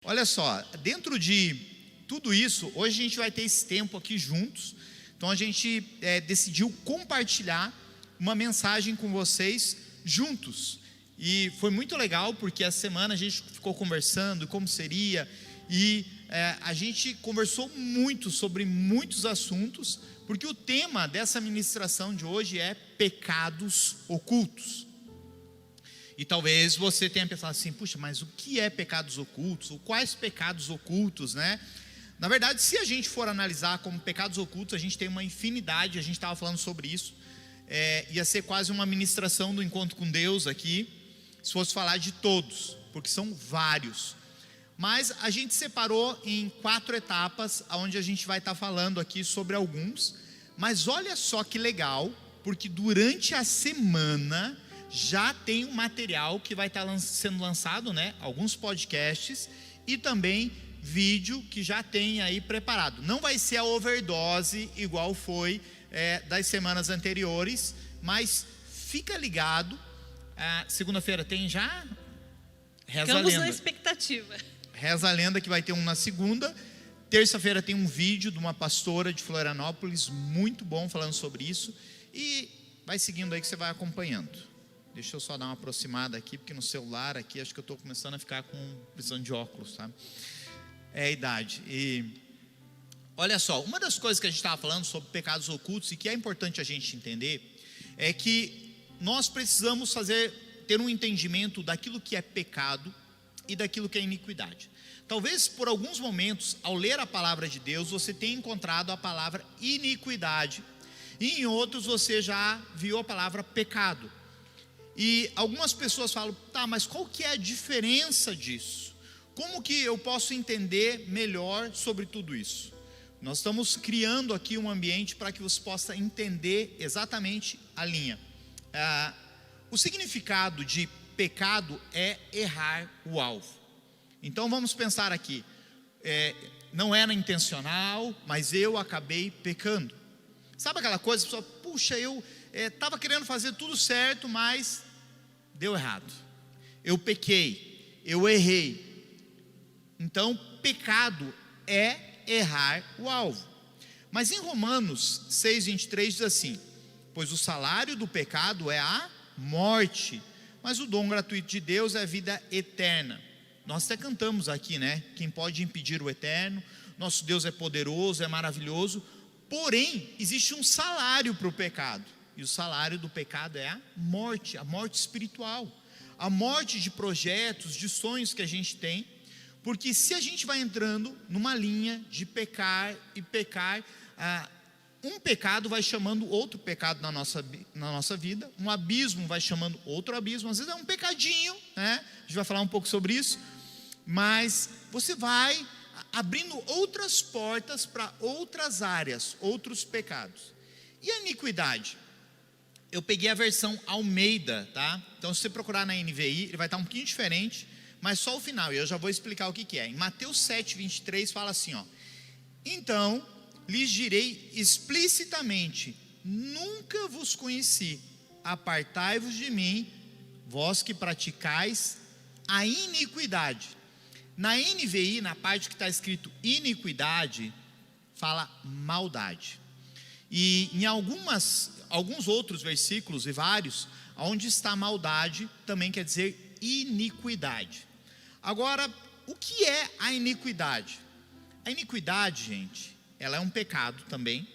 Olha só, dentro de tudo isso, hoje a gente vai ter esse tempo aqui juntos. Então a gente decidiu compartilhar uma mensagem com vocês juntos. E foi muito legal porque essa semana a gente ficou conversando como seria. E a gente conversou muito sobre muitos assuntos, porque o tema dessa ministração de hoje é pecados ocultos. E talvez você tenha pensado assim, puxa, mas o que é pecados ocultos? Ou quais pecados ocultos, né? Na verdade, se a gente for analisar como pecados ocultos, a gente tem uma infinidade, a gente estava falando sobre isso. Ia ser quase uma ministração do encontro com Deus aqui, se fosse falar de todos, porque são vários. Mas a gente separou em 4 etapas, onde a gente vai estar falando aqui sobre alguns. Mas olha só que legal, porque durante a semana já tem um material que vai estar sendo lançado, né? Alguns podcasts e também vídeo que já tem aí preparado. Não vai ser a overdose igual foi das semanas anteriores, mas fica ligado. Segunda-feira tem já? Reza a lenda. Ficamos na expectativa. Reza a lenda que vai ter um na segunda. Terça-feira tem um vídeo de uma pastora de Florianópolis, muito bom, falando sobre isso. E vai seguindo aí que você vai acompanhando. Deixa eu só dar uma aproximada aqui, porque no celular aqui acho que eu estou começando a ficar precisando de óculos, tá? É a idade. E olha só, uma das coisas que a gente estava falando sobre pecados ocultos e que é importante a gente entender é que nós precisamos ter um entendimento daquilo que é pecado e daquilo que é iniquidade. Talvez por alguns momentos, ao ler a palavra de Deus, você tenha encontrado a palavra iniquidade, e em outros você já viu a palavra pecado. E algumas pessoas falam, tá, mas qual que é a diferença disso? Como que eu posso entender melhor sobre tudo isso? Nós estamos criando aqui um ambiente para que você possa entender exatamente a linha. O significado de pecado é errar o alvo. Então vamos pensar aqui, não era intencional, mas eu acabei pecando. Sabe aquela coisa, a pessoa, puxa, eu estava querendo fazer tudo certo, mas deu errado. Eu pequei, eu errei. Então, pecado é errar o alvo. Mas em Romanos 6:23 diz assim: pois o salário do pecado é a morte, mas o dom gratuito de Deus é a vida eterna. Nós até cantamos aqui, né? Quem pode impedir o eterno? Nosso Deus é poderoso, é maravilhoso. Porém, existe um salário para o pecado. E o salário do pecado é a morte espiritual. A morte de projetos, de sonhos que a gente tem. Porque se a gente vai entrando numa linha de pecar e pecar, um pecado vai chamando outro pecado na nossa vida, um abismo vai chamando outro abismo, às vezes é um pecadinho, né? A gente vai falar um pouco sobre isso, mas você vai abrindo outras portas para outras áreas, outros pecados. E a iniquidade? Eu peguei a versão Almeida, tá? Então se você procurar na NVI, ele vai estar um pouquinho diferente, mas só o final, e eu já vou explicar o que é. Em Mateus 7:23 fala assim, ó: então lhes direi explicitamente, nunca vos conheci, apartai-vos de mim, vós que praticais a iniquidade. Na NVI, na parte que está escrito iniquidade, fala maldade. E em alguns outros versículos, e vários, onde está maldade, também quer dizer iniquidade. Agora, o que é a iniquidade? A iniquidade, gente, ela é um pecado também,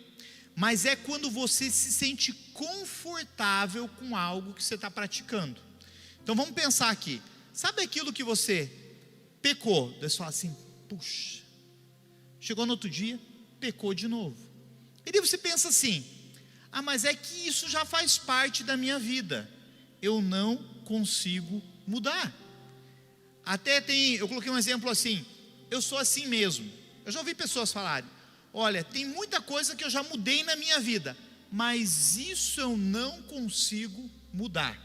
mas é quando você se sente confortável com algo que você está praticando. Então vamos pensar aqui, sabe aquilo que você pecou? Você fala assim, puxa, chegou no outro dia, pecou de novo. E daí você pensa assim, mas é que isso já faz parte da minha vida, eu não consigo mudar. Até eu coloquei um exemplo assim, eu sou assim mesmo. Eu já ouvi pessoas falarem, olha, tem muita coisa que eu já mudei na minha vida, mas isso eu não consigo mudar.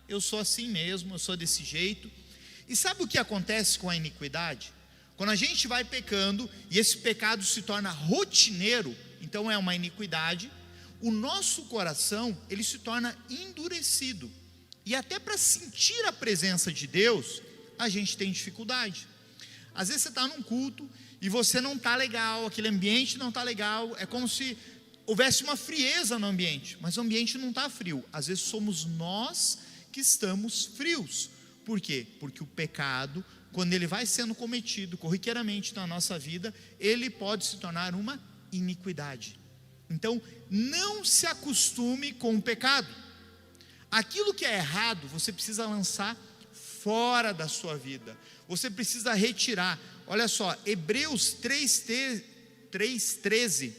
Eu sou assim mesmo, eu sou desse jeito. E sabe o que acontece com a iniquidade? Quando a gente vai pecando e esse pecado se torna rotineiro, então é uma iniquidade, o nosso coração, ele se torna endurecido. E até para sentir a presença de Deus, a gente tem dificuldade. Às vezes você está num culto e você não está legal, aquele ambiente não está legal, é como se houvesse uma frieza no ambiente, mas o ambiente não está frio. Às vezes somos nós que estamos frios. Por quê? Porque o pecado, quando ele vai sendo cometido corriqueiramente na nossa vida, ele pode se tornar uma iniquidade. Então, não se acostume com o pecado. Aquilo que é errado, você precisa lançar fora da sua vida. Você precisa retirar. Olha só, Hebreus 3:13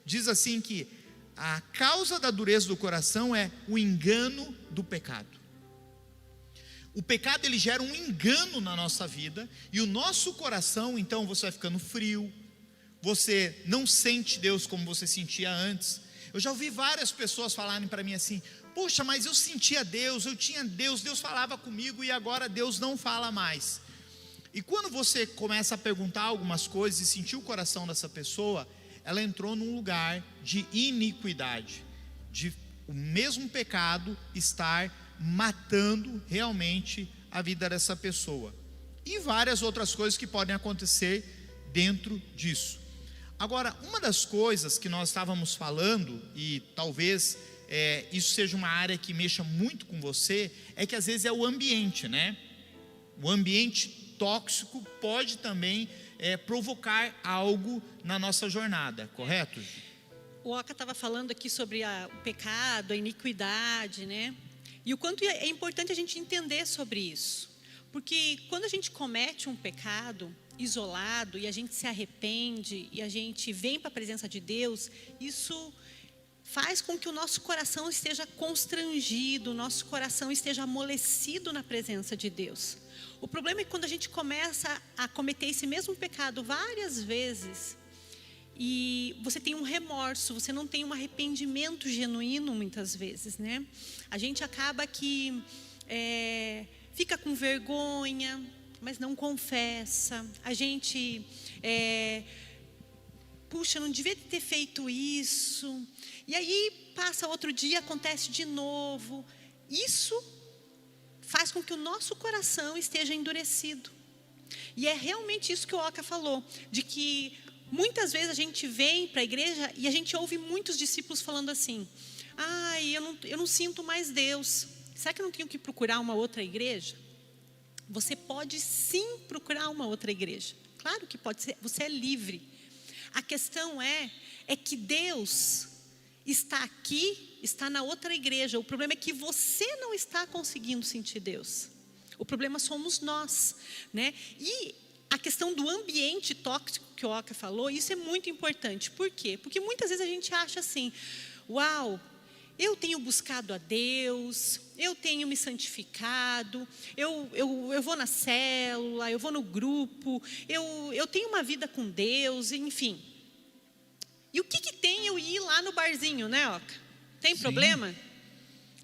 diz assim que a causa da dureza do coração é o engano do pecado. O pecado, ele gera um engano na nossa vida, e o nosso coração, então, você vai ficando frio, você não sente Deus como você sentia antes. Eu já ouvi várias pessoas falarem para mim assim: poxa, mas eu sentia Deus, eu tinha Deus, Deus falava comigo, e agora Deus não fala mais. E quando você começa a perguntar algumas coisas e sentir o coração dessa pessoa, ela entrou num lugar de iniquidade, de o mesmo pecado estar matando realmente a vida dessa pessoa, e várias outras coisas que podem acontecer dentro disso. Agora, uma das coisas que nós estávamos falando, e talvez isso seja uma área que mexa muito com você, é que às vezes é o ambiente, né? O ambiente tóxico pode também provocar algo na nossa jornada, correto? O Oca estava falando aqui sobre o pecado, a iniquidade, né? E o quanto é importante a gente entender sobre isso. Porque quando a gente comete um pecado isolado e a gente se arrepende e a gente vem para a presença de Deus, isso faz com que o nosso coração esteja constrangido, o nosso coração esteja amolecido na presença de Deus. O problema é que quando a gente começa a cometer esse mesmo pecado várias vezes, e você tem um remorso, você não tem um arrependimento genuíno muitas vezes, né? A gente acaba que fica com vergonha, mas não confessa. A gente puxa, não devia ter feito isso. E aí passa outro dia, acontece de novo. Isso faz com que o nosso coração esteja endurecido. E é realmente isso que o Oca falou, de que muitas vezes a gente vem para a igreja e a gente ouve muitos discípulos falando assim: eu não sinto mais Deus. Será que eu não tenho que procurar uma outra igreja? Você pode sim procurar uma outra igreja. Claro que pode ser, você é livre. A questão é que Deus está aqui, está na outra igreja. O problema é que você não está conseguindo sentir Deus. O problema somos nós, né? E a questão do ambiente tóxico que o Oca falou, isso é muito importante. Por quê? Porque muitas vezes a gente acha assim: uau, eu tenho buscado a Deus, eu tenho me santificado, eu vou na célula, eu vou no grupo, eu tenho uma vida com Deus, enfim. E o que tem eu ir lá no barzinho, né, Oca? Tem problema?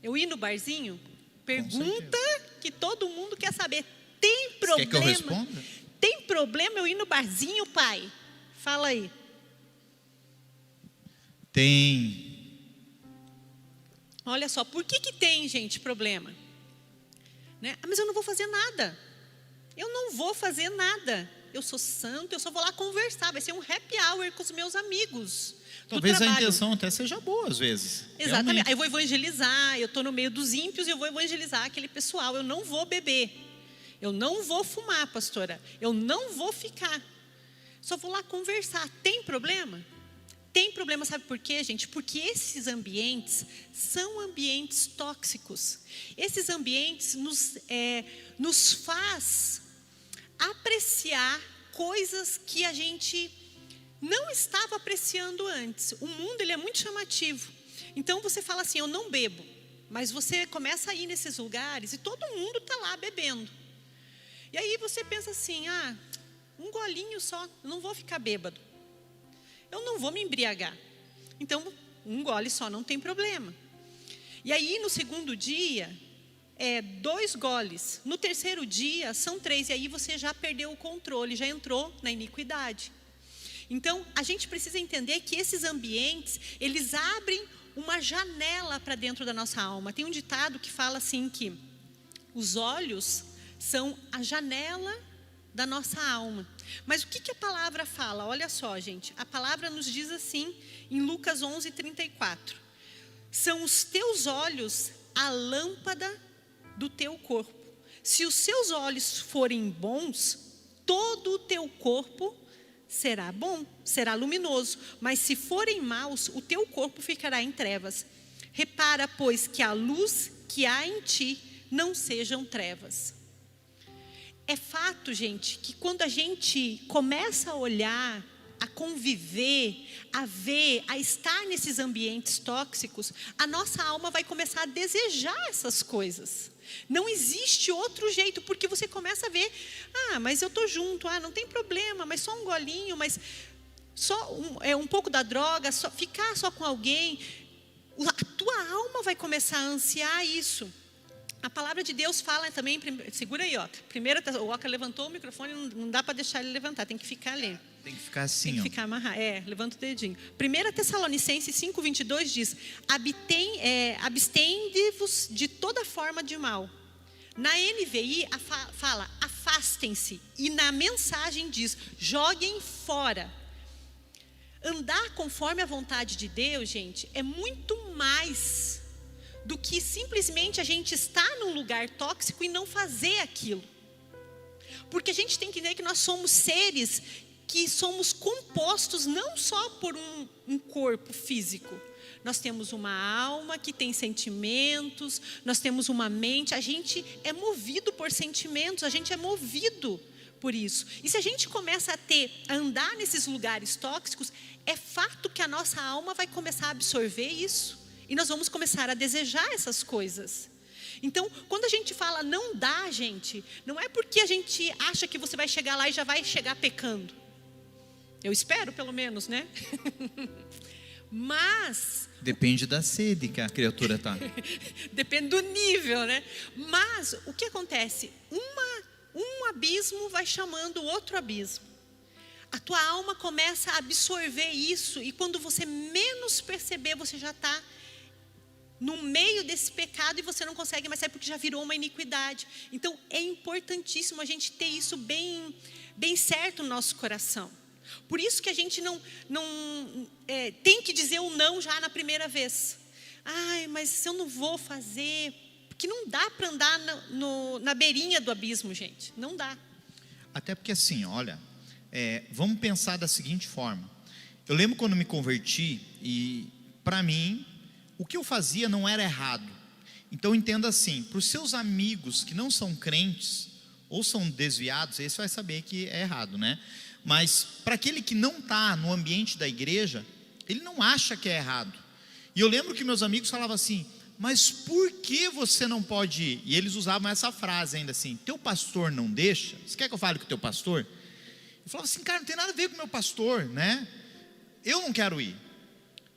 Eu ir no barzinho? Pergunta que todo mundo quer saber. Tem problema? Quer que eu responda? Tem problema eu ir no barzinho, pai? Fala aí. Tem. Olha só, por que tem, gente, problema? Né? Mas eu não vou fazer nada. Eu não vou fazer nada. Eu sou santo, eu só vou lá conversar. Vai ser um happy hour com os meus amigos. Talvez a intenção até seja boa às vezes. Exatamente. Realmente. Aí eu vou evangelizar, eu estou no meio dos ímpios e eu vou evangelizar aquele pessoal. Eu não vou beber. Eu não vou fumar, pastora. Eu não vou ficar. Só vou lá conversar. Tem problema? Tem problema, sabe por quê, gente? Porque esses ambientes são ambientes tóxicos. Esses ambientes nos faz apreciar coisas que a gente não estava apreciando antes. O mundo, ele é muito chamativo. Então você fala assim: eu não bebo. Mas você começa a ir nesses lugares e todo mundo está lá bebendo. E aí você pensa assim: um golinho só, eu não vou ficar bêbado. Eu não vou me embriagar. Então, um gole só não tem problema. E aí, no segundo dia, 2 goles. No terceiro dia, são 3. E aí você já perdeu o controle, já entrou na iniquidade. Então, a gente precisa entender que esses ambientes, eles abrem uma janela para dentro da nossa alma. Tem um ditado que fala assim que os olhos são a janela da nossa alma. Mas o que a palavra fala? Olha só, gente. A palavra nos diz assim, em Lucas 11:34. São os teus olhos a lâmpada do teu corpo. Se os seus olhos forem bons, todo o teu corpo será bom, será luminoso. Mas se forem maus, o teu corpo ficará em trevas. Repara, pois, que a luz que há em ti não sejam trevas. É fato, gente, que quando a gente começa a olhar, a conviver, a ver, a estar nesses ambientes tóxicos, a nossa alma vai começar a desejar essas coisas. Não existe outro jeito, porque você começa a ver, mas eu estou junto, não tem problema, mas só um golinho, mas só um pouco da droga, ficar só com alguém. A tua alma vai começar a ansiar isso. A palavra de Deus fala também, segura aí, Oca. Primeiro, o Oca levantou o microfone, não dá para deixar ele levantar, tem que ficar ali. Tem que ficar assim, tem que ficar amarrado. Levanta o dedinho. 1 Tessalonicenses 5:22 diz: abstende-vos de toda forma de mal. Na NVI fala, afastem-se. E na mensagem diz, joguem fora. Andar conforme a vontade de Deus, gente, é muito mais do que simplesmente a gente estar num lugar tóxico e não fazer aquilo. Porque a gente tem que entender que nós somos seres que somos compostos não só por um corpo físico. Nós temos uma alma que tem sentimentos, nós temos uma mente, a gente é movido por sentimentos, a gente é movido por isso. E se a gente começa a andar nesses lugares tóxicos, é fato que a nossa alma vai começar a absorver isso. E nós vamos começar a desejar essas coisas. Então, quando a gente fala não dá, gente, não é porque a gente acha que você vai chegar lá e já vai chegar pecando. Eu espero, pelo menos, né? Mas... depende da sede que a criatura está. Depende do nível, né? Mas, o que acontece? Um abismo vai chamando outro abismo. A tua alma começa a absorver isso. E quando você menos perceber, você já está no meio desse pecado e você não consegue mais sair porque já virou uma iniquidade. Então, é importantíssimo a gente ter isso bem certo no nosso coração. Por isso que a gente não tem que dizer o não já na primeira vez. Mas eu não vou fazer, porque não dá para andar na beirinha do abismo, gente. Não dá. Até porque assim, olha, vamos pensar da seguinte forma. Eu lembro quando me converti e, para mim, o que eu fazia não era errado. Então entenda assim, para os seus amigos que não são crentes ou são desviados, esse vai saber que é errado, né? Mas para aquele que não está no ambiente da igreja, ele não acha que é errado. E eu lembro que meus amigos falavam assim, mas por que você não pode ir? E eles usavam essa frase ainda assim, teu pastor não deixa? Você quer que eu fale com o teu pastor? Eu falava assim, cara, não tem nada a ver com o meu pastor, né? Eu não quero ir.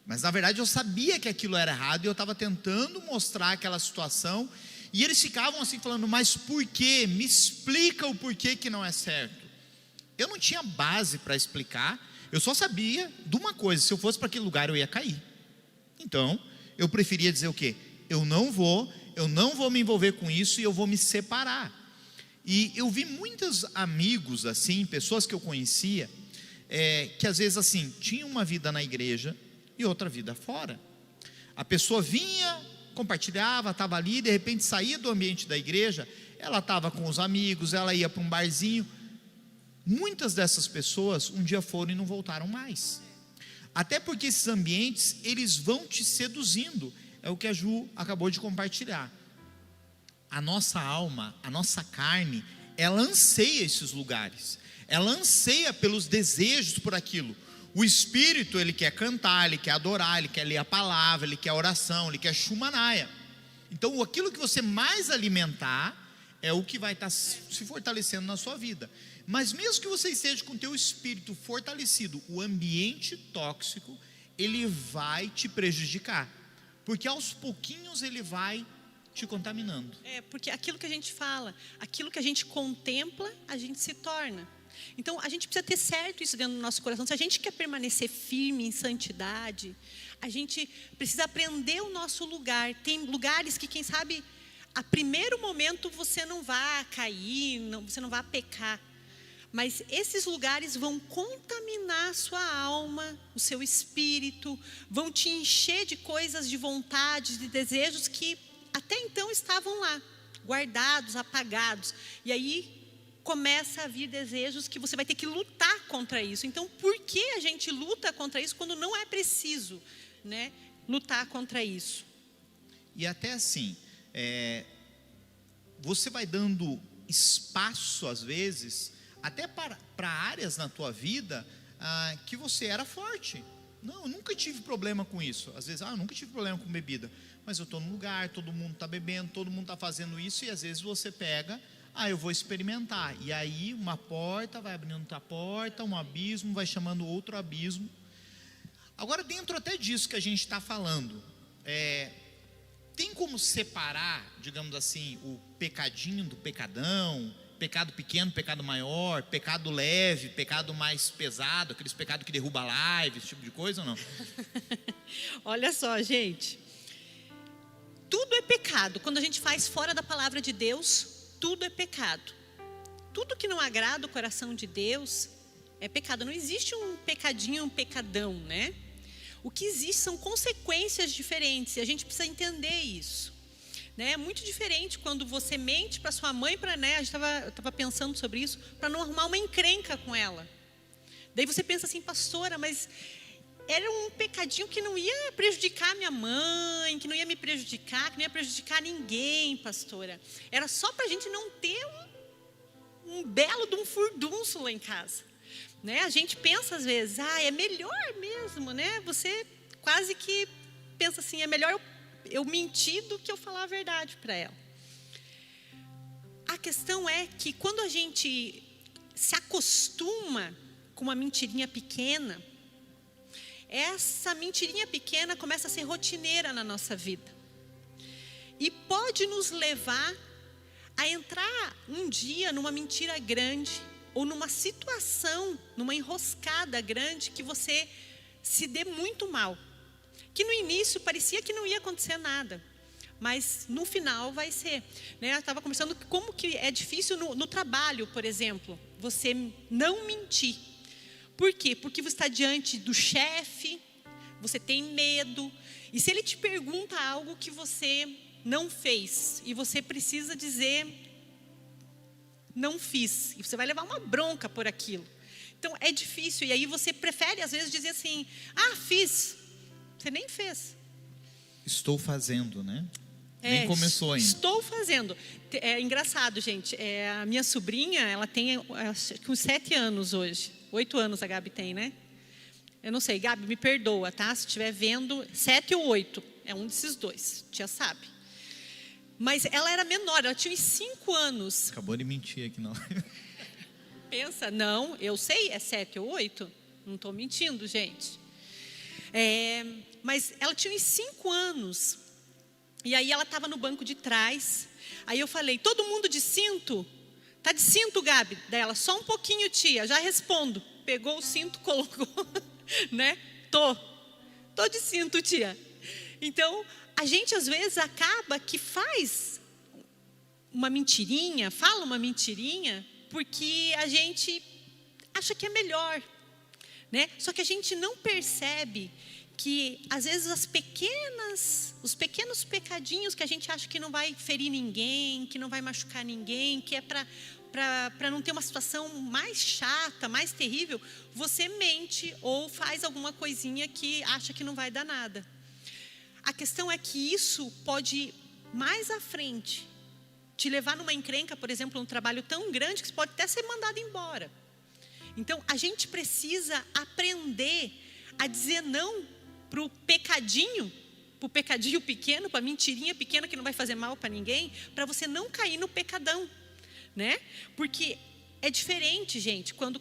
Mas na verdade eu sabia que aquilo era errado e eu estava tentando mostrar aquela situação. E eles ficavam assim falando, mas por quê? Me explica o porquê que não é certo. Eu não tinha base para explicar, eu só sabia de uma coisa, se eu fosse para aquele lugar eu ia cair. Então, eu preferia dizer o quê? Eu não vou me envolver com isso e eu vou me separar. E eu vi muitos amigos assim, pessoas que eu conhecia, que às vezes assim, tinham uma vida na igreja e outra vida fora. A pessoa vinha, compartilhava, estava ali, de repente saía do ambiente da igreja, ela estava com os amigos, ela ia para um barzinho. Muitas dessas pessoas um dia foram e não voltaram mais. Até porque esses ambientes, eles vão te seduzindo. É o que a Ju acabou de compartilhar. A nossa alma, a nossa carne, ela anseia esses lugares. Ela anseia pelos desejos por aquilo. O espírito, ele quer cantar, ele quer adorar, ele quer ler a palavra, ele quer oração, ele quer shumanaia. Então, aquilo que você mais alimentar é o que vai estar se fortalecendo na sua vida. Mas mesmo que você esteja com o teu espírito fortalecido, o ambiente tóxico, ele vai te prejudicar. Porque aos pouquinhos ele vai te contaminando. Porque aquilo que a gente fala, aquilo que a gente contempla, a gente se torna. Então, a gente precisa ter certo isso dentro do nosso coração. Se a gente quer permanecer firme em santidade, a gente precisa aprender o nosso lugar. Tem lugares que, quem sabe, a primeiro momento você não vai cair, você não vai pecar. Mas esses lugares vão contaminar a sua alma, o seu espírito, vão te encher de coisas, de vontades, de desejos que até então estavam lá, guardados, apagados. E aí começa a vir desejos que você vai ter que lutar contra isso. Então, por que a gente luta contra isso quando não é preciso, né, lutar contra isso? E até assim, você vai dando espaço, às vezes, até para áreas na tua vida que você era forte. Não, eu nunca tive problema com isso. Às vezes, eu nunca tive problema com bebida. Mas eu estou num lugar, todo mundo está bebendo, todo mundo está fazendo isso. E às vezes você pega, eu vou experimentar. E aí uma porta vai abrindo outra porta, um abismo vai chamando outro abismo. Agora, dentro até disso que a gente está falando, tem como separar, digamos assim, o pecadinho do pecadão? Pecado pequeno, pecado maior, pecado leve, pecado mais pesado, aqueles pecados que derruba a live, esse tipo de coisa ou não? Olha só, gente, tudo é pecado. Quando a gente faz fora da palavra de Deus, tudo é pecado. Tudo que não agrada o coração de Deus é pecado. Não existe um pecadinho, um pecadão, né? O que existe são consequências diferentes, e a gente precisa entender isso. É muito diferente quando você mente para sua mãe, eu estava pensando sobre isso, para não arrumar uma encrenca com ela. Daí você pensa assim, pastora, mas era um pecadinho que não ia prejudicar minha mãe, que não ia me prejudicar, que não ia prejudicar ninguém, pastora. Era só para a gente não ter um belo de um furdunço lá em casa. A gente pensa às vezes, é melhor mesmo, Você quase que pensa assim, é melhor eu mentir do que eu falar a verdade para ela. A questão é que quando a gente se acostuma com uma mentirinha pequena, essa mentirinha pequena começa a ser rotineira na nossa vida. E pode nos levar a entrar um dia numa mentira grande, ou numa situação, numa enroscada grande, que você se dê muito mal. Que no início parecia que não ia acontecer nada, mas no final vai ser. Eu estava conversando como que é difícil no trabalho, por exemplo, você não mentir. Por quê? Porque você está diante do chefe, você tem medo, e se ele te pergunta algo que você não fez, e você precisa dizer, não fiz, e você vai levar uma bronca por aquilo. Então é difícil, e aí você prefere às vezes dizer assim, fiz. Você nem fez. Estou fazendo, né? Nem começou ainda. Estou fazendo. É engraçado, gente. A minha sobrinha, ela tem uns 7 anos hoje. 8 anos a Gabi tem, né? Eu não sei, Gabi, me perdoa, tá? Se estiver vendo, 7 ou 8. É um desses dois, tia sabe. Mas ela era menor, ela tinha uns 5 anos. Acabou de mentir aqui, não. Pensa, não, eu sei, é 7 ou 8. Não estou mentindo, gente. Mas ela tinha uns 5 anos. E aí ela estava no banco de trás. Aí eu falei, todo mundo de cinto? Tá de cinto, Gabi? Dela, só um pouquinho, tia, já respondo. Pegou o cinto, colocou, né? Tô de cinto, tia. Então, a gente às vezes acaba que faz uma mentirinha, fala uma mentirinha, porque a gente acha que é melhor, Só que a gente não percebe que às vezes os pequenos pecadinhos que a gente acha que não vai ferir ninguém, que não vai machucar ninguém, que é para não ter uma situação mais chata, mais terrível, você mente ou faz alguma coisinha que acha que não vai dar nada. A questão é que isso pode, mais à frente, te levar numa encrenca, por exemplo, um trabalho tão grande que você pode até ser mandado embora. Então, a gente precisa aprender a dizer não para o pecadinho pequeno, para a mentirinha pequena que não vai fazer mal para ninguém, para você não cair no pecadão, Porque é diferente, gente, quando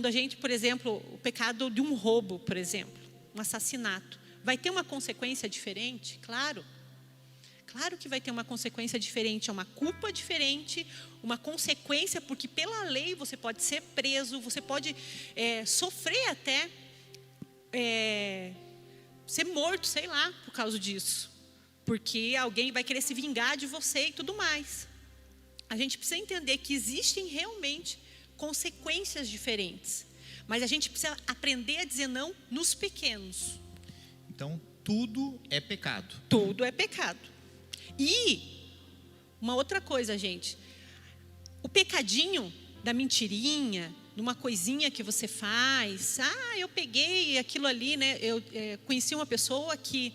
a gente, por exemplo, o pecado de um roubo, por exemplo, um assassinato, vai ter uma consequência diferente? Claro que vai ter uma consequência diferente, é uma culpa diferente, uma consequência, porque pela lei você pode ser preso, você pode sofrer até ser morto, sei lá, por causa disso, porque alguém vai querer se vingar de você e tudo mais. A gente precisa entender que existem realmente consequências diferentes. Mas a gente precisa aprender a dizer não nos pequenos. Então, tudo é pecado. Tudo é pecado. E uma outra coisa, gente. O pecadinho da mentirinha, de uma coisinha que você faz. Eu peguei aquilo ali, né? Eu conheci uma pessoa que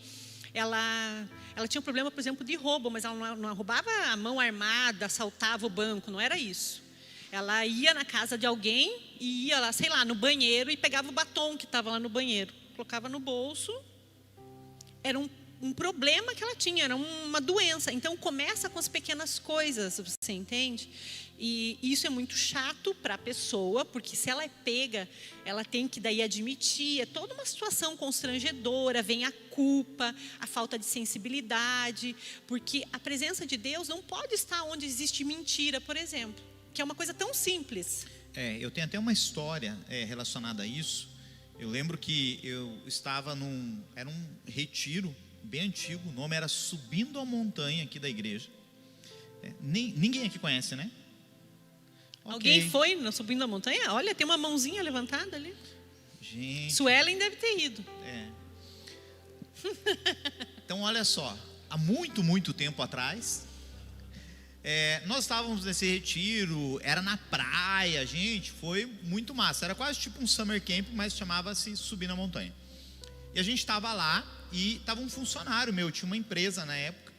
ela tinha um problema, por exemplo, de roubo, mas ela não roubava a mão armada, assaltava o banco, não era isso. Ela ia na casa de alguém e ia lá, sei lá, no banheiro e pegava o batom que estava lá no banheiro, colocava no bolso. Era um problema que ela tinha, era uma doença. Então começa com as pequenas coisas, você entende? E isso é muito chato para a pessoa, porque se ela é pega, ela tem que daí admitir, é toda uma situação constrangedora, vem a culpa, a falta de sensibilidade, porque a presença de Deus não pode estar onde existe mentira, por exemplo, que é uma coisa tão simples. Eu tenho até uma história relacionada a isso. Eu lembro que eu estava era um retiro bem antigo, o nome era Subindo a Montanha aqui da igreja. Ninguém aqui conhece, né? Alguém foi no Subindo a Montanha? Olha, tem uma mãozinha levantada ali. Gente. Suelen deve ter ido. Então, olha só, há muito, muito tempo atrás, nós estávamos nesse retiro, era na praia, gente, foi muito massa. Era quase tipo um summer camp, mas chamava-se Subir na Montanha. E a gente estava lá e estava um funcionário meu, tinha uma empresa na época.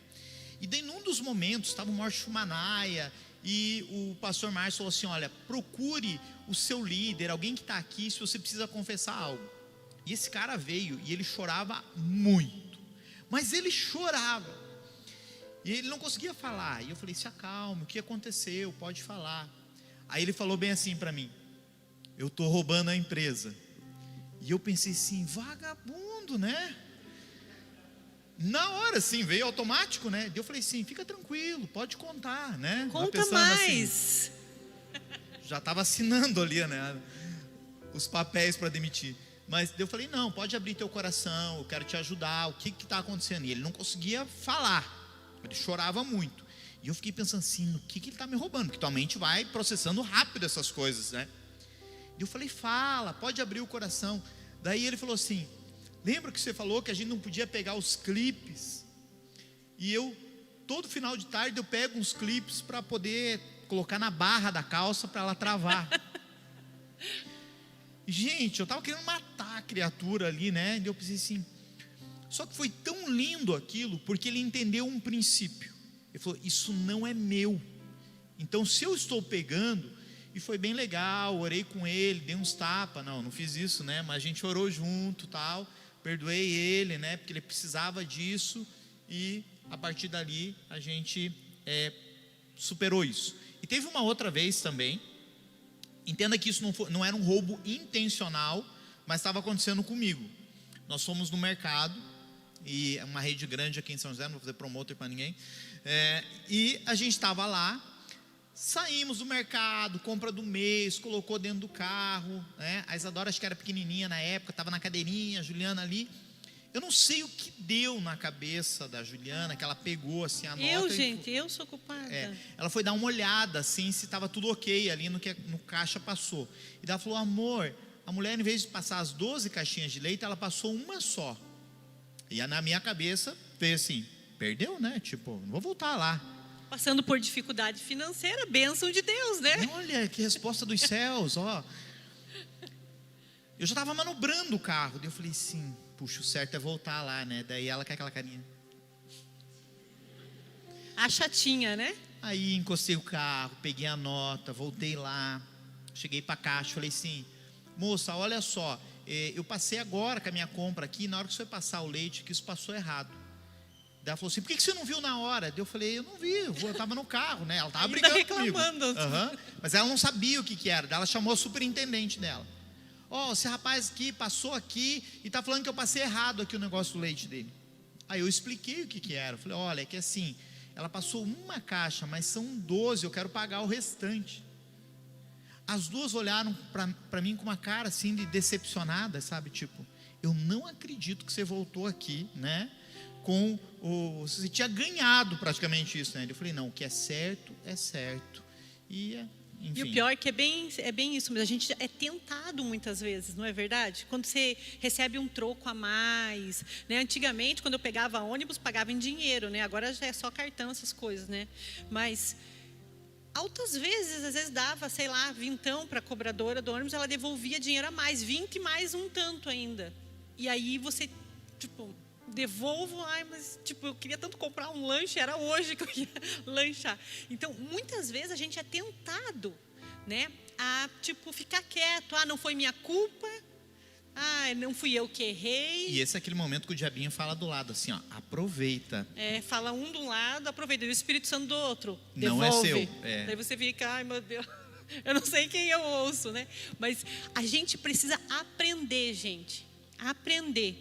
E daí, num dos momentos, estava o Márcio Shumanaia e o pastor Márcio falou assim: olha, procure o seu líder, alguém que está aqui, se você precisa confessar algo. E esse cara veio e ele chorava muito, mas ele chorava. E ele não conseguia falar. E eu falei: se acalme, o que aconteceu? Pode falar. Aí ele falou bem assim para mim: eu estou roubando a empresa. E eu pensei assim: vagabundo, né? Na hora, assim, veio automático, né? Eu falei assim: fica tranquilo, pode contar, né? Conta mais. Assim, já estava assinando ali, né? Os papéis para demitir. Mas eu falei: não, pode abrir teu coração, eu quero te ajudar, o que está acontecendo? E ele não conseguia falar, ele chorava muito. E eu fiquei pensando assim: no que ele está me roubando? Porque tua mente vai processando rápido essas coisas, né? E eu falei: fala, pode abrir o coração. Daí ele falou assim: lembra que você falou que a gente não podia pegar os clipes? E eu, todo final de tarde, eu pego uns clipes para poder colocar na barra da calça para ela travar. Gente, eu estava querendo matar a criatura ali, né? E eu pensei assim, só que foi tão lindo aquilo, porque ele entendeu um princípio. Ele falou: isso não é meu. Então, se eu estou pegando... E foi bem legal, orei com ele, dei uns tapas. Não fiz isso, né? Mas a gente orou junto, tal. Perdoei ele, né? Porque ele precisava disso. E a partir dali a gente superou isso. E teve uma outra vez também. Entenda que isso não era um roubo intencional, mas estava acontecendo comigo. Nós fomos no mercado, e uma rede grande aqui em São José, não vou fazer promoter para ninguém. E a gente estava lá. Saímos do mercado, compra do mês, colocou dentro do carro, né? A Isadora, acho que era pequenininha na época, estava na cadeirinha, a Juliana ali. Eu não sei o que deu na cabeça da Juliana, que ela pegou assim a nota. Eu sou culpada. Ela foi dar uma olhada assim, se estava tudo ok ali no que no caixa passou. E ela falou: amor, a mulher, em vez de passar as 12 caixinhas de leite, ela passou uma só. E na minha cabeça veio assim: perdeu, né? Tipo, não vou voltar lá. Passando por dificuldade financeira, bênção de Deus, né? Olha que resposta dos céus, ó. Eu já estava manobrando o carro, daí eu falei assim: puxa, o certo é voltar lá, né? Daí ela com aquela carinha. A chatinha, né? Aí encostei o carro, peguei a nota, voltei lá, cheguei para a caixa, falei assim: moça, olha só, eu passei agora com a minha compra aqui, na hora que você passar o leite, que isso passou errado. Daí ela falou assim: por que você não viu na hora? Daí eu falei: eu não vi, eu estava no carro, né? Ela estava brigando reclamando. comigo. Mas ela não sabia o que era. Daí ela chamou a superintendente dela: esse rapaz aqui passou aqui e está falando que eu passei errado aqui o negócio do leite dele. Aí eu expliquei o que era. Eu falei: olha, é que assim, ela passou uma caixa, mas são 12, eu quero pagar o restante. As duas olharam para mim com uma cara assim de decepcionada, sabe? Tipo, eu não acredito que você voltou aqui, né? Você tinha ganhado praticamente isso, né? Eu falei: não, o que é certo é certo. E enfim. E o pior é que é bem isso, mas a gente é tentado muitas vezes, não é verdade? Quando você recebe um troco a mais, né? Antigamente, quando eu pegava ônibus, pagava em dinheiro, né? Agora já é só cartão, essas coisas, né? Mas altas vezes, às vezes dava, sei lá, vintão para a cobradora do ônibus, ela devolvia dinheiro a mais, 20 mais um tanto ainda. E aí você, tipo, devolvo, mas tipo, eu queria tanto comprar um lanche, era hoje que eu ia lanchar. Então, muitas vezes a gente é tentado, né, a tipo ficar quieto, não foi minha culpa, não fui eu que errei. E esse é aquele momento que o diabinho fala do lado, assim, ó, aproveita. Fala um de um lado, aproveita, e o Espírito Santo do outro, não devolve. é seu. Daí você fica, ai meu Deus, eu não sei quem eu ouço, né? Mas a gente precisa aprender, gente, aprender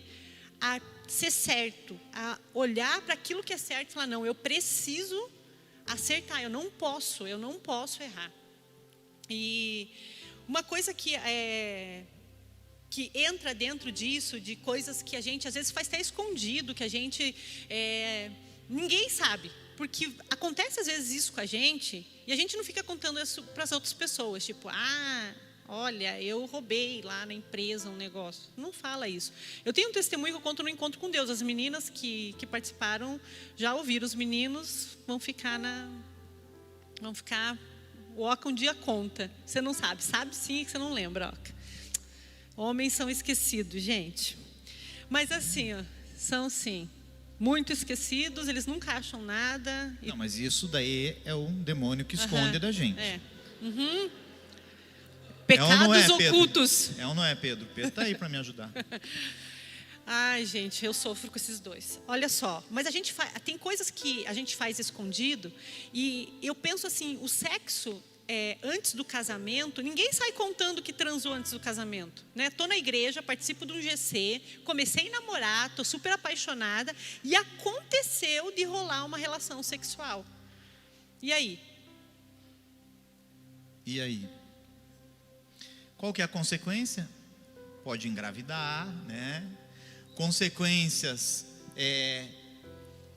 a ser certo, a olhar para aquilo que é certo e falar, não, eu preciso acertar, eu não posso errar. E uma coisa que entra dentro disso, de coisas que a gente às vezes faz até escondido, que a gente ninguém sabe, porque acontece às vezes isso com a gente e a gente não fica contando isso para as outras pessoas, tipo, olha, eu roubei lá na empresa um negócio. Não fala isso. Eu tenho um testemunho que eu conto no Encontro com Deus. As meninas que participaram já ouviram. Os meninos vão ficar o Oca um dia conta. Você não sabe. Sabe sim, que você não lembra, Oca. Homens são esquecidos, gente. Mas assim, são sim, muito esquecidos. Eles nunca acham nada. Não, mas isso daí é um demônio que esconde da gente. Pecados Pedro? ocultos. É ou não é, Pedro? Pedro está aí para me ajudar. Ai, gente, eu sofro com esses dois. Olha só, mas a gente tem coisas que a gente faz escondido. E eu penso assim, o sexo antes do casamento, ninguém sai contando que transou antes do casamento, né? Tô na igreja, participo de um GC, comecei a namorar, tô super apaixonada e aconteceu de rolar uma relação sexual. E aí? E aí? Qual que é a consequência? Pode engravidar, né? Consequências,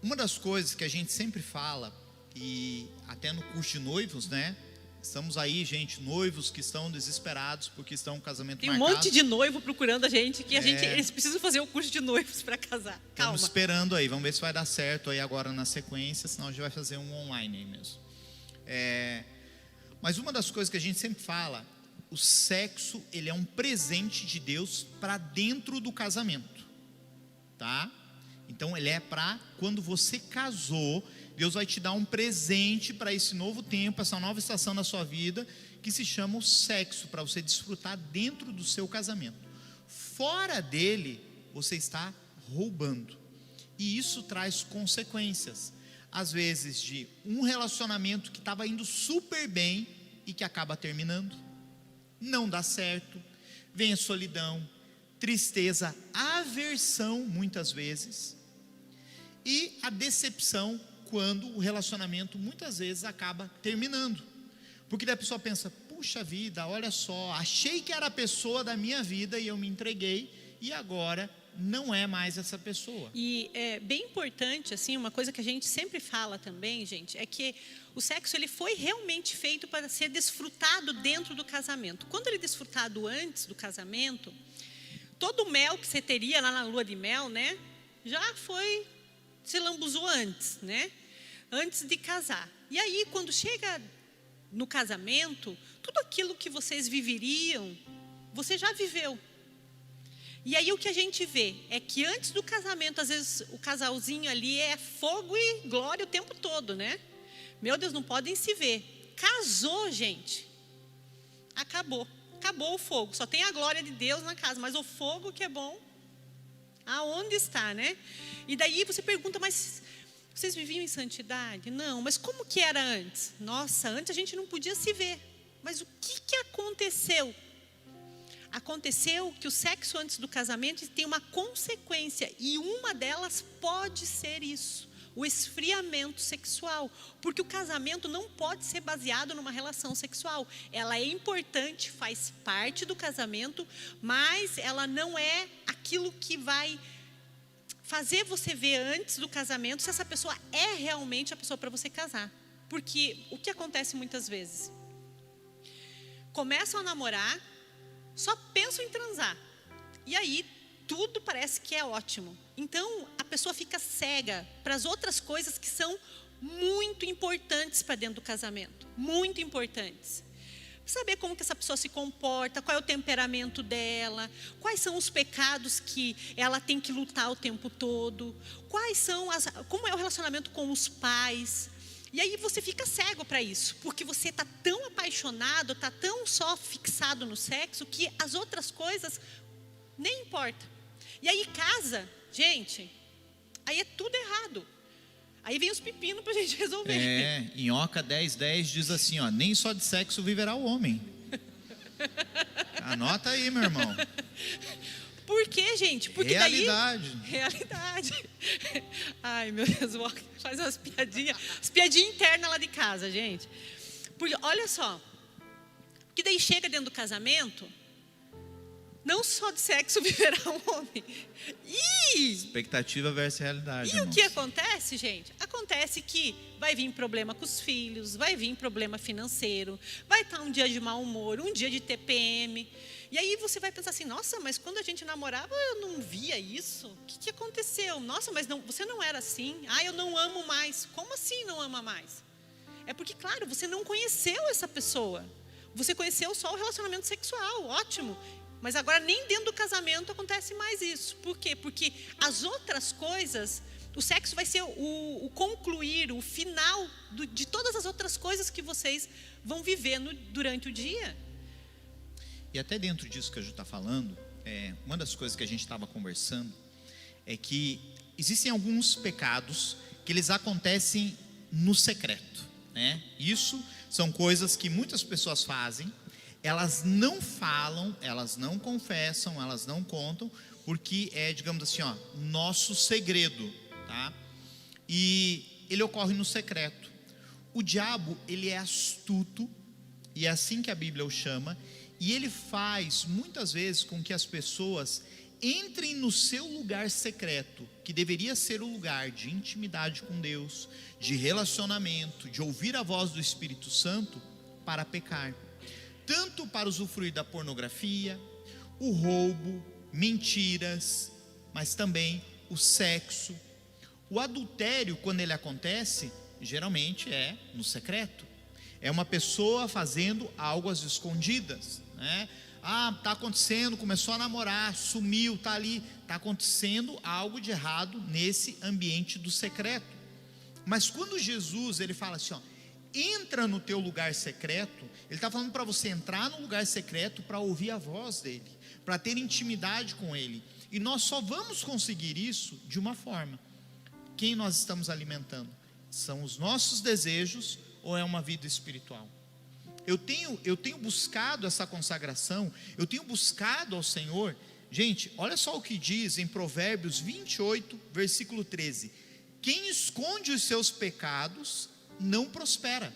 uma das coisas que a gente sempre fala, e até no curso de noivos, né? Estamos aí, gente, noivos que estão desesperados porque estão com casamento Tem marcado. Um monte de noivo procurando a gente, que eles precisam fazer o curso de noivos para casar. Calma. Estamos esperando aí, vamos ver se vai dar certo aí agora na sequência, senão a gente vai fazer um online aí mesmo. Mas uma das coisas que a gente sempre fala, o sexo, ele é um presente de Deus para dentro do casamento, tá? Então, ele é para quando você casou, Deus vai te dar um presente para esse novo tempo, essa nova estação da sua vida, que se chama o sexo, para você desfrutar dentro do seu casamento. Fora dele, você está roubando. E isso traz consequências. Às vezes, de um relacionamento que estava indo super bem e que acaba terminando. Não dá certo, vem a solidão, tristeza, aversão muitas vezes, e a decepção quando o relacionamento muitas vezes acaba terminando, porque daí a pessoa pensa, puxa vida, olha só, achei que era a pessoa da minha vida e eu me entreguei e agora não é mais essa pessoa. E é bem importante, assim, uma coisa que a gente sempre fala também, gente, é que o sexo ele foi realmente feito para ser desfrutado dentro do casamento. Quando ele é desfrutado antes do casamento, todo o mel que você teria lá na lua de mel, né, já foi, se lambuzou antes, né, antes de casar. E aí, quando chega no casamento, tudo aquilo que vocês viveriam, você já viveu. E aí o que a gente vê é que antes do casamento, às vezes o casalzinho ali é fogo e glória o tempo todo, né? Meu Deus, não podem se ver. Casou, gente. Acabou o fogo. Só tem a glória de Deus na casa, mas o fogo que é bom, aonde está, né? E daí você pergunta, mas vocês viviam em santidade? Não, mas como que era antes? Nossa, antes a gente não podia se ver. Mas o que aconteceu? Aconteceu que o sexo antes do casamento tem uma consequência, e uma delas pode ser isso, o esfriamento sexual, porque o casamento não pode ser baseado numa relação sexual. Ela é importante, faz parte do casamento, mas ela não é aquilo que vai fazer você ver antes do casamento se essa pessoa é realmente a pessoa para você casar. Porque o que acontece muitas vezes? começam a namorar, só pensam em transar. E aí, tudo parece que é ótimo. Então, a pessoa fica cega para as outras coisas que são muito importantes para dentro do casamento. Muito importantes. Saber como que essa pessoa se comporta, qual é o temperamento dela, quais são os pecados que ela tem que lutar o tempo todo, como é o relacionamento com os pais. E aí você fica cego para isso, porque você está tão apaixonado, está tão só fixado no sexo, que as outras coisas nem importam. E aí casa, gente, aí é tudo errado. Aí vem os pepinos para a gente resolver. Em Oca 10:10 diz assim, ó, nem só de sexo viverá o homem. Anota aí, meu irmão. Por quê, gente? Porque realidade. Realidade. Ai, meu Deus, o Oca faz umas piadinhas internas lá de casa, gente. Porque, olha só, que daí chega dentro do casamento, não só de sexo viverá um homem. Expectativa versus realidade. E irmãos, o que acontece, gente? Acontece que vai vir problema com os filhos, vai vir problema financeiro, vai estar um dia de mau humor, um dia de TPM. E aí você vai pensar assim, nossa, mas quando a gente namorava eu não via isso. O que aconteceu? Nossa, mas você não era assim. Eu não amo mais. Como assim não ama mais? É porque, claro, você não conheceu essa pessoa. Você conheceu só o relacionamento sexual, ótimo. Mas agora nem dentro do casamento acontece mais isso. Por quê? Porque as outras coisas, o sexo vai ser o concluir, o final de todas as outras coisas que vocês vão viver durante o dia. E até dentro disso que a gente está falando, uma das coisas que a gente estava conversando é que existem alguns pecados que eles acontecem no secreto, né? Isso são coisas que muitas pessoas fazem. Elas não falam, elas não confessam, elas não contam, porque digamos assim, nosso segredo, tá? E ele ocorre no secreto. O diabo, ele é astuto, e é assim que a Bíblia o chama, e ele faz, muitas vezes, com que as pessoas entrem no seu lugar secreto, que deveria ser o lugar de intimidade com Deus, de relacionamento, de ouvir a voz do Espírito Santo, para pecar. Tanto para usufruir da pornografia, o roubo, mentiras, mas também o sexo. O adultério, quando ele acontece, geralmente é no secreto. É uma pessoa fazendo algo às escondidas, né? Está acontecendo, começou a namorar, sumiu, está ali. Está acontecendo algo de errado nesse ambiente do secreto. Mas quando Jesus, ele fala assim, entra no teu lugar secreto, ele está falando para você entrar no lugar secreto para ouvir a voz dele, para ter intimidade com ele. E nós só vamos conseguir isso de uma forma. Quem nós estamos alimentando? São os nossos desejos ou é uma vida espiritual? Eu tenho buscado essa consagração, eu tenho buscado ao Senhor. Gente, olha só o que diz em Provérbios 28, versículo 13: quem esconde os seus pecados não prospera,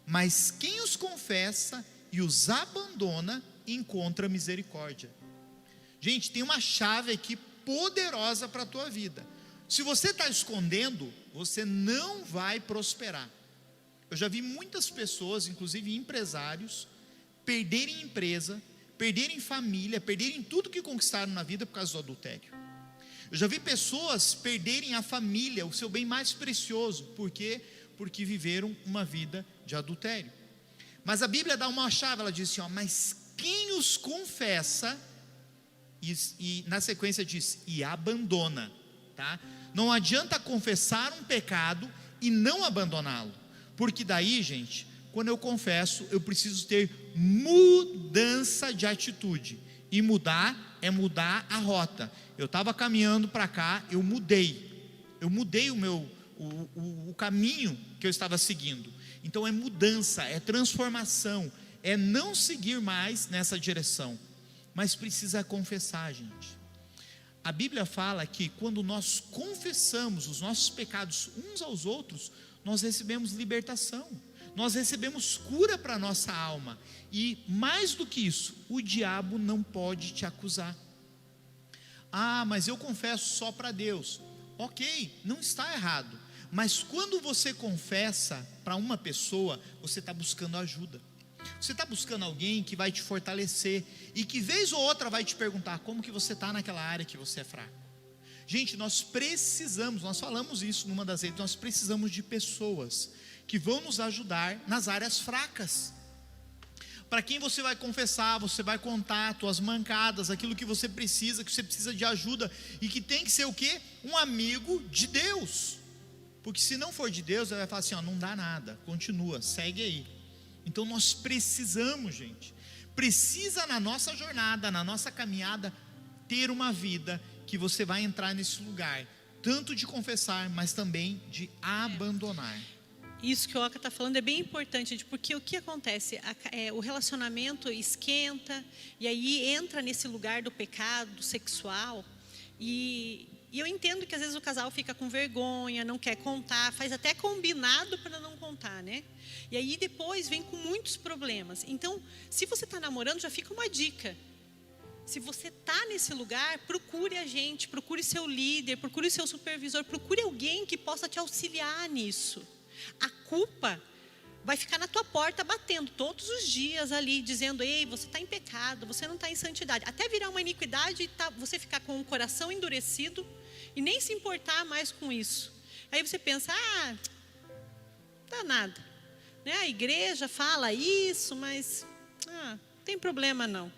mas quem os confessa e os abandona encontra misericórdia. Gente, tem uma chave aqui poderosa para a tua vida. Se você está escondendo, você não vai prosperar. Eu já vi muitas pessoas, inclusive empresários, perderem empresa, perderem família, perderem tudo que conquistaram na vida por causa do adultério. Eu já vi pessoas perderem a família, o seu bem mais precioso. Por quê? Porque viveram uma vida de adultério. Mas a Bíblia dá uma chave, ela diz assim, mas quem os confessa, e na sequência diz, e abandona, tá? Não adianta confessar um pecado e não abandoná-lo, porque daí, gente, quando eu confesso, eu preciso ter mudança de atitude, e mudar é mudar a rota. Eu estava caminhando para cá, eu mudei o caminho que eu estava seguindo. Então é mudança, é transformação, é não seguir mais nessa direção, mas precisa confessar, gente. A Bíblia fala que quando nós confessamos os nossos pecados uns aos outros, nós recebemos libertação, nós recebemos cura para a nossa alma. E mais do que isso, o diabo não pode te acusar. Mas eu confesso só para Deus. Ok, não está errado. Mas quando você confessa para uma pessoa, você está buscando ajuda. Você está buscando alguém que vai te fortalecer e que vez ou outra vai te perguntar como que você está naquela área que você é fraco. Gente, nós falamos isso numa das redes, nós precisamos de pessoas que vão nos ajudar nas áreas fracas. Para quem você vai confessar, você vai contar tuas mancadas, aquilo que você precisa de ajuda, e que tem que ser o quê? Um amigo de Deus. Porque se não for de Deus, ele vai falar assim, ó, não dá nada, continua, segue aí. Então nós precisamos, gente, precisa na nossa jornada, na nossa caminhada, ter uma vida que você vai entrar nesse lugar, tanto de confessar, mas também de abandonar. Isso que o Oca está falando é bem importante, porque o que acontece? O relacionamento esquenta, e aí entra nesse lugar do pecado sexual, e eu entendo que às vezes o casal fica com vergonha, não quer contar, faz até combinado para não contar, né? E aí depois vem com muitos problemas. Então, se você está namorando, já fica uma dica. Se você está nesse lugar, procure a gente, procure seu líder, procure seu supervisor, procure alguém que possa te auxiliar nisso. A culpa vai ficar na tua porta batendo todos os dias ali, dizendo, ei, você está em pecado, você não está em santidade. Até virar uma iniquidade e você ficar com o coração endurecido e nem se importar mais com isso. Aí você pensa, não dá nada, né? A igreja fala isso, mas não tem problema não.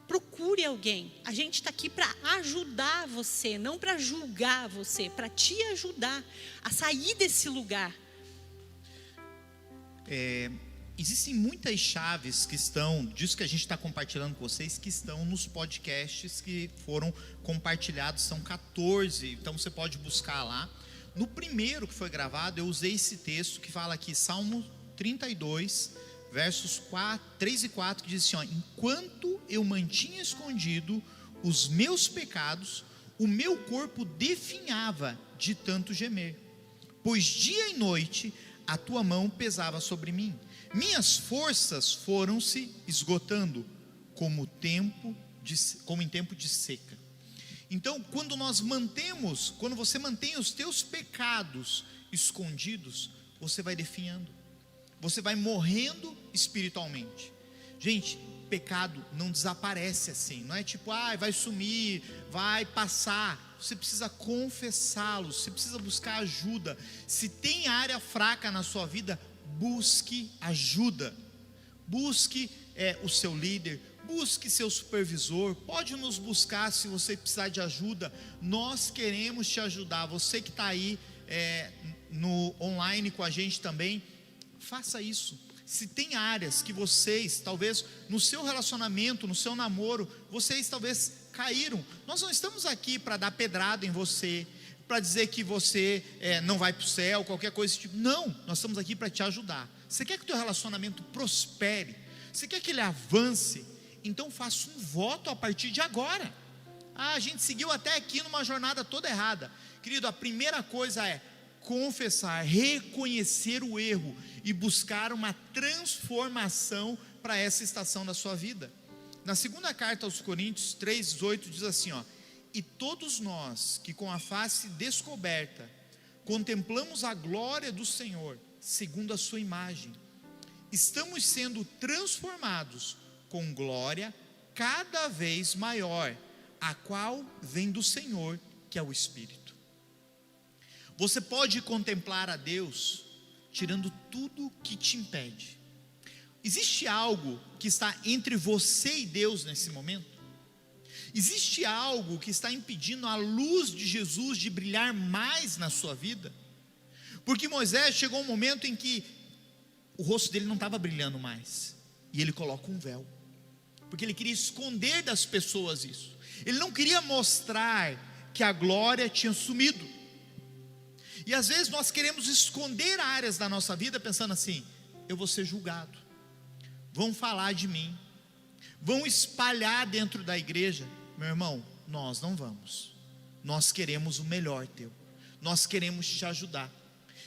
Procure alguém. A gente está aqui para ajudar você, não para julgar você, para te ajudar a sair desse lugar. Existem muitas chaves que estão, disso que a gente está compartilhando com vocês, que estão nos podcasts que foram compartilhados, são 14, então você pode buscar lá. No primeiro que foi gravado, eu usei esse texto que fala aqui, Salmo 32, versos 3 e 4, que diz assim, ó, enquanto eu mantinha escondido os meus pecados, o meu corpo definhava de tanto gemer, pois dia e noite a tua mão pesava sobre mim, minhas forças foram se esgotando, como em tempo de seca. Então, quando você mantém os teus pecados escondidos, você vai definhando, você vai morrendo espiritualmente. Gente, pecado não desaparece assim, não é tipo, vai sumir, vai passar. Você precisa confessá-los, você precisa buscar ajuda. Se tem área fraca na sua vida, busque ajuda. Busque o seu líder, busque seu supervisor. Pode nos buscar se você precisar de ajuda. Nós queremos te ajudar. Você que está aí no online com a gente também, faça isso. Se tem áreas que vocês, talvez no seu relacionamento, no seu namoro, vocês talvez caíram, nós não estamos aqui para dar pedrada em você, para dizer que você não vai para o céu, qualquer coisa desse tipo. Não, nós estamos aqui para te ajudar. Você quer que o teu relacionamento prospere? Você quer que ele avance? Então faça um voto a partir de agora. A gente seguiu até aqui numa jornada toda errada. Querido, a primeira coisa é confessar, reconhecer o erro e buscar uma transformação para essa estação da sua vida. Na segunda carta aos Coríntios 3:18 diz assim, ó, e todos nós que com a face descoberta contemplamos a glória do Senhor, segundo a sua imagem, estamos sendo transformados com glória cada vez maior, a qual vem do Senhor, que é o Espírito. Você pode contemplar a Deus tirando tudo que te impede. Existe algo que está entre você e Deus nesse momento? Existe algo que está impedindo a luz de Jesus de brilhar mais na sua vida? Porque Moisés chegou um momento em que o rosto dele não estava brilhando mais, e ele coloca um véu, porque ele queria esconder das pessoas isso. Ele não queria mostrar que a glória tinha sumido. E às vezes nós queremos esconder áreas da nossa vida pensando assim, eu vou ser julgado, vão falar de mim, vão espalhar dentro da igreja. Meu irmão, nós não vamos. Nós queremos o melhor teu, nós queremos te ajudar,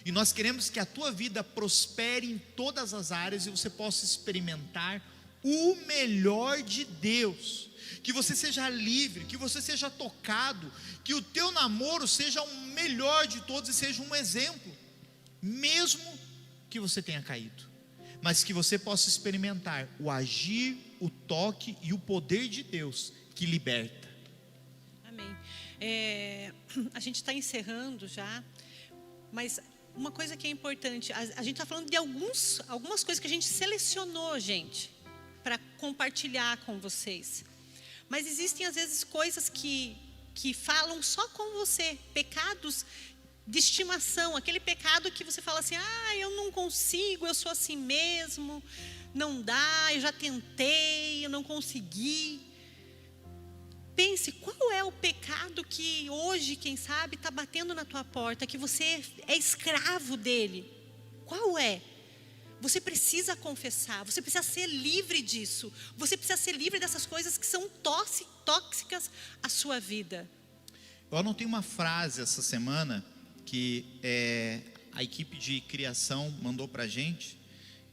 e nós queremos que a tua vida prospere em todas as áreas, e você possa experimentar o melhor de Deus, que você seja livre, que você seja tocado, que o teu namoro seja o melhor de todos e seja um exemplo, mesmo que você tenha caído, mas que você possa experimentar o agir, o toque e o poder de Deus que liberta. Amém. A gente está encerrando já, mas uma coisa que é importante, a gente está falando de algumas coisas que a gente selecionou, gente, para compartilhar com vocês. Mas existem às vezes coisas que falam só com você, pecados de estimação, aquele pecado que você fala assim, eu não consigo, eu sou assim mesmo, não dá, eu já tentei, eu não consegui. Pense, qual é o pecado que hoje, quem sabe, está batendo na tua porta, que você é escravo dele? Qual é? Você precisa confessar, você precisa ser livre disso, você precisa ser livre dessas coisas que são tóxicas à sua vida. Eu anotei uma frase essa semana que a equipe de criação mandou para a gente.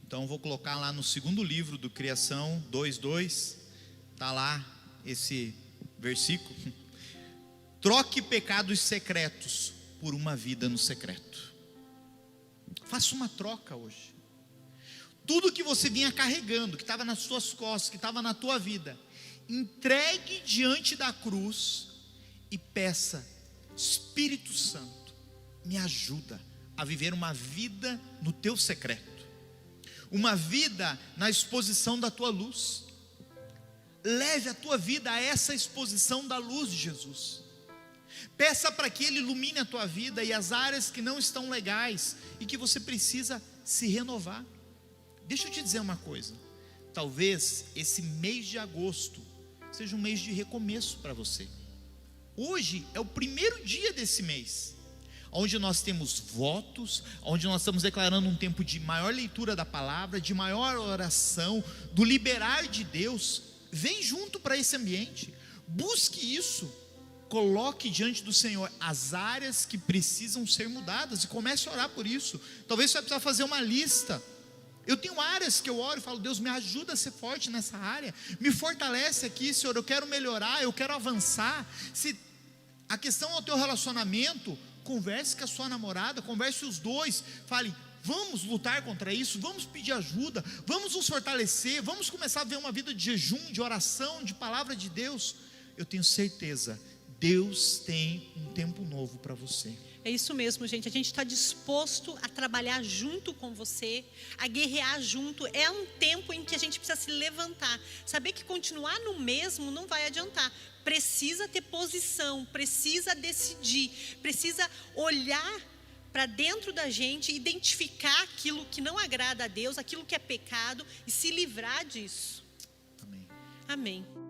Então vou colocar lá no segundo livro do Criação 2:2, está lá esse versículo. Troque pecados secretos por uma vida no secreto. Faça uma troca hoje. Tudo que você vinha carregando, que estava nas suas costas, que estava na tua vida, entregue diante da cruz e peça: Espírito Santo, me ajuda a viver uma vida no teu secreto, uma vida na exposição da tua luz. Leve a tua vida a essa exposição da luz de Jesus. Peça para que Ele ilumine a tua vida e as áreas que não estão legais e que você precisa se renovar. Deixa eu te dizer uma coisa, talvez esse mês de agosto seja um mês de recomeço para você. Hoje é o primeiro dia desse mês, onde nós temos votos, onde nós estamos declarando um tempo de maior leitura da palavra, de maior oração, do liberar de Deus. Vem junto para esse ambiente, busque isso, coloque diante do Senhor as áreas que precisam ser mudadas e comece a orar por isso. Talvez você vai precisar fazer uma lista. Eu tenho áreas que eu oro e falo: Deus, me ajuda a ser forte nessa área, me fortalece aqui, Senhor, eu quero melhorar, eu quero avançar. Se a questão é o teu relacionamento, converse com a sua namorada, converse os dois, fale: vamos lutar contra isso, vamos pedir ajuda, vamos nos fortalecer, vamos começar a ver uma vida de jejum, de oração, de palavra de Deus. Eu tenho certeza, Deus tem um tempo novo para você. É isso mesmo, gente. A gente está disposto a trabalhar junto com você, a guerrear junto. É um tempo em que a gente precisa se levantar. Saber que continuar no mesmo não vai adiantar. Precisa ter posição, precisa decidir, precisa olhar para dentro da gente, identificar aquilo que não agrada a Deus, aquilo que é pecado e se livrar disso. Amém. Amém.